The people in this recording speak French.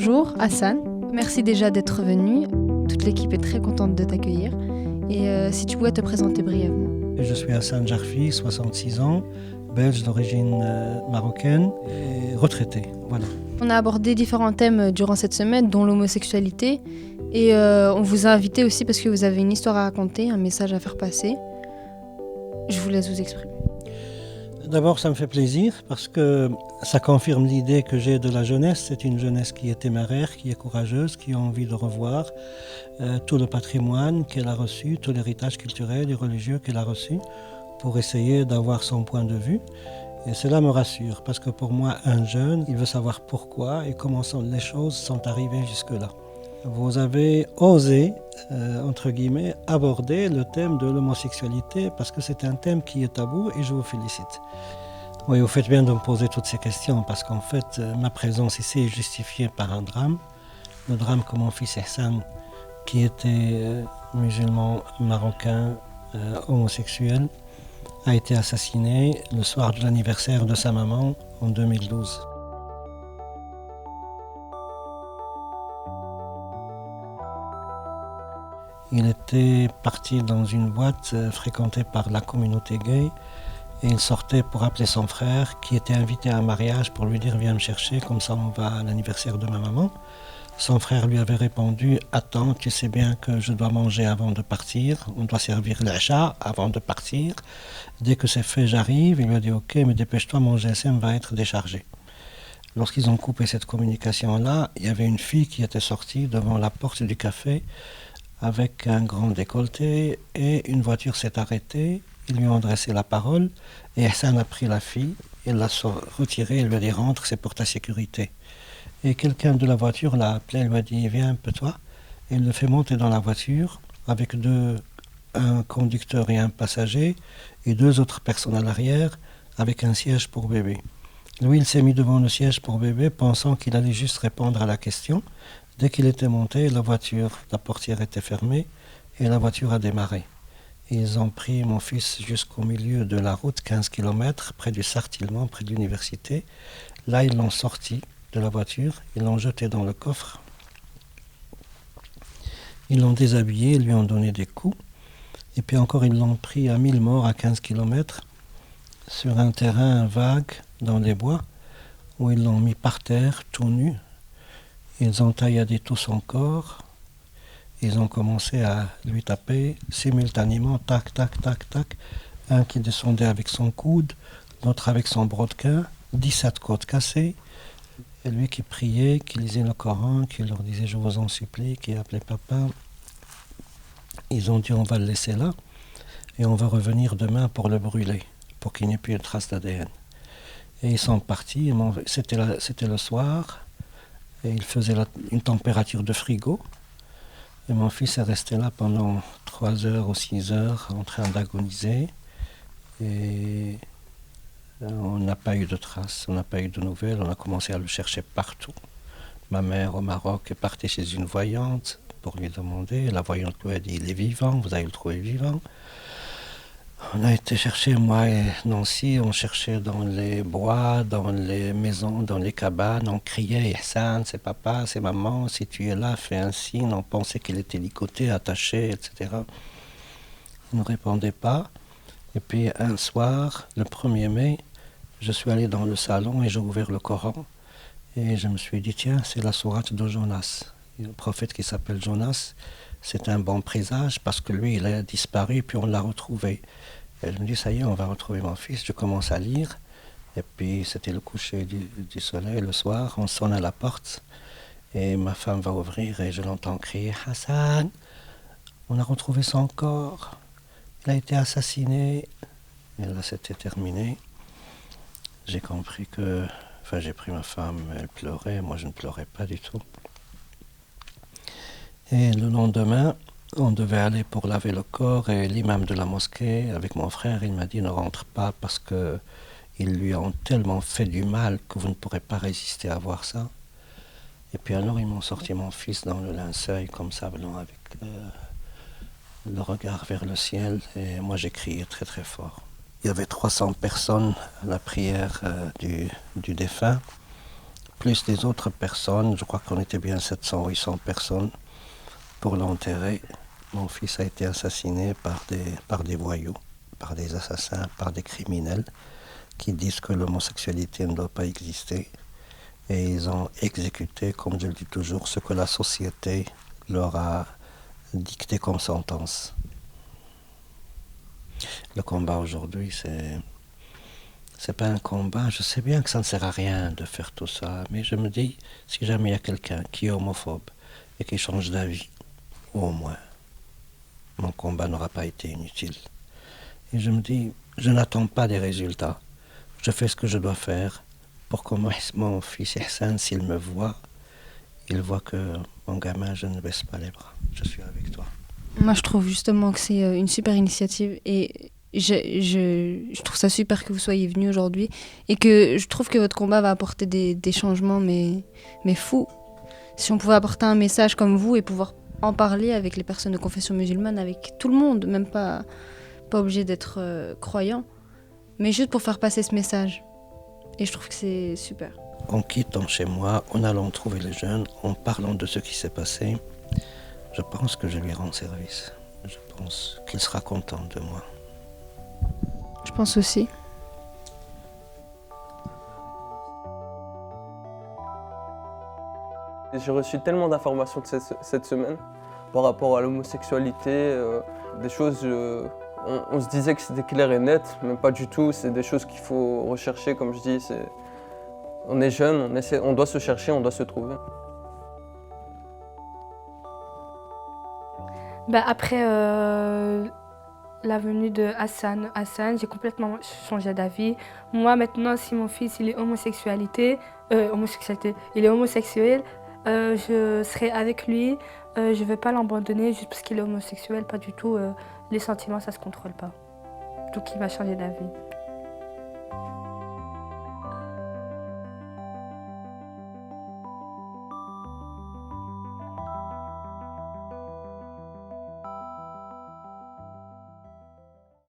Bonjour Hassan, merci déjà d'être venu. Toute l'équipe est très contente de t'accueillir. Et si tu pouvais te présenter brièvement. Je suis Hassan Jarfi, 66 ans, belge d'origine marocaine et retraité. Voilà. On a abordé différents thèmes durant cette semaine, dont l'homosexualité. Et on vous a invité aussi parce que vous avez une histoire à raconter, un message à faire passer. Je vous laisse vous exprimer. D'abord, ça me fait plaisir parce que ça confirme l'idée que j'ai de la jeunesse. C'est une jeunesse qui est téméraire, qui est courageuse, qui a envie de revoir tout le patrimoine qu'elle a reçu, tout l'héritage culturel et religieux qu'elle a reçu pour essayer d'avoir son point de vue. Et cela me rassure parce que pour moi, un jeune, il veut savoir pourquoi et comment les choses sont arrivées jusque-là. Vous avez osé, entre guillemets, aborder le thème de l'homosexualité parce que c'est un thème qui est tabou et je vous félicite. Oui, vous faites bien de me poser toutes ces questions parce qu'en fait, ma présence ici est justifiée par un drame. Le drame que mon fils Hassan, qui était musulman marocain, homosexuel, a été assassiné le soir de l'anniversaire de sa maman en 2012. Il était parti dans une boîte fréquentée par la communauté gay et il sortait pour appeler son frère qui était invité à un mariage pour lui dire viens me chercher, comme ça on va à l'anniversaire de ma maman. Son frère lui avait répondu attends, tu sais bien que je dois manger avant de partir, on doit servir l'isha avant de partir. Dès que c'est fait, j'arrive. Il lui a dit ok, mais dépêche-toi, mon GSM va être déchargé. Lorsqu'ils ont coupé cette communication-là, il y avait une fille qui était sortie devant la porte du café avec un grand décolleté et une voiture s'est arrêtée. Ils lui ont adressé la parole et Hassan a pris la fille, il l'a retirée, il lui a dit rentre, c'est pour ta sécurité. Et quelqu'un de la voiture l'a appelé, il lui a dit viens un peu toi. Et il le fait monter dans la voiture avec un conducteur et un passager et deux autres personnes à l'arrière avec un siège pour bébé. Lui, il s'est mis devant le siège pour bébé pensant qu'il allait juste répondre à la question. Dès qu'il était monté, la portière était fermée et la voiture a démarré. Ils ont pris mon fils jusqu'au milieu de la route, 15 km, près du Sartillement, près de l'université. Là, ils l'ont sorti de la voiture, ils l'ont jeté dans le coffre. Ils l'ont déshabillé, ils lui ont donné des coups. Et puis encore, ils l'ont pris à 1000 morts, à 15 km, sur un terrain vague dans les bois, où ils l'ont mis par terre, tout nu. Ils ont tailladé tout son corps. Ils ont commencé à lui taper simultanément, tac, tac, tac, tac. Un qui descendait avec son coude, l'autre avec son brodequin, 17 côtes cassées. Et lui qui priait, qui lisait le Coran, qui leur disait je vous en supplie, qui appelait papa. Ils ont dit on va le laisser là et on va revenir demain pour le brûler, pour qu'il n'y ait plus de traces d'ADN. Et ils sont partis, c'était le soir, et il faisait une température de frigo. Et mon fils est resté là pendant 3 heures ou 6 heures en train d'agoniser. Et on n'a pas eu de traces, on n'a pas eu de nouvelles, on a commencé à le chercher partout. Ma mère au Maroc est partie chez une voyante pour lui demander. La voyante lui a dit il est vivant, vous allez le trouver vivant. On a été chercher, moi et Nancy, on cherchait dans les bois, dans les maisons, dans les cabanes, on criait Hassan, c'est papa, c'est maman, si tu es là, fais un signe. On pensait qu'il était ligoté, attaché, etc. Il ne répondait pas. Et puis un soir, le 1er mai, je suis allé dans le salon et j'ai ouvert le Coran. Et je me suis dit, tiens, c'est la sourate de Jonas. Il y a un prophète qui s'appelle Jonas. C'est un bon présage parce que lui, il a disparu puis on l'a retrouvé. Et je me dis, ça y est, on va retrouver mon fils. Je commence à lire. Et puis, c'était le coucher du soleil le soir. On sonne à la porte. Et ma femme va ouvrir et je l'entends crier, Hassan, on a retrouvé son corps. Il a été assassiné. Et là, c'était terminé. J'ai compris que... Enfin, j'ai pris ma femme, elle pleurait. Moi, je ne pleurais pas du tout. Et le lendemain, on devait aller pour laver le corps et l'imam de la mosquée, avec mon frère, il m'a dit ne rentre pas parce qu'ils lui ont tellement fait du mal que vous ne pourrez pas résister à voir ça. Et puis alors ils m'ont sorti mon fils dans le linceul comme ça, blanc, avec le regard vers le ciel et moi j'ai crié très très fort. Il y avait 300 personnes à la prière du défunt. plus des autres personnes. Je crois qu'on était bien 700 ou 800 personnes pour l'enterrer. Mon fils a été assassiné par des voyous, par des assassins, par des criminels qui disent que l'homosexualité ne doit pas exister. Et ils ont exécuté, comme je le dis toujours, ce que la société leur a dicté comme sentence. Le combat aujourd'hui, c'est pas un combat. Je sais bien que ça ne sert à rien de faire tout ça, mais je me dis, si jamais il y a quelqu'un qui est homophobe et qui change d'avis, au moins, mon combat n'aura pas été inutile. Et je me dis, je n'attends pas des résultats. Je fais ce que je dois faire pour que mon fils Ihsan, s'il me voit, il voit que mon gamin, je ne baisse pas les bras. Je suis avec toi. Moi, je trouve justement que c'est une super initiative et je trouve ça super que vous soyez venus aujourd'hui et que je trouve que votre combat va apporter des changements, mais fous. Si on pouvait apporter un message comme vous et pouvoir en parler avec les personnes de confession musulmane, avec tout le monde, même pas obligé d'être croyant, mais juste pour faire passer ce message. Et je trouve que c'est super. En quittant chez moi, en allant trouver les jeunes, en parlant de ce qui s'est passé, je pense que je lui rends service. Je pense qu'il sera content de moi. Je pense aussi. J'ai reçu tellement d'informations cette semaine par rapport à l'homosexualité, des choses, on se disait que c'était clair et net, mais pas du tout, c'est des choses qu'il faut rechercher, comme je dis, on est jeune, on doit se chercher, on doit se trouver. Après la venue de Hassan, j'ai complètement changé d'avis. Moi maintenant, si mon fils il est il est homosexuel, je serai avec lui. Je ne vais pas l'abandonner juste parce qu'il est homosexuel, pas du tout. Les sentiments, ça se contrôle pas. Donc il va changer d'avis.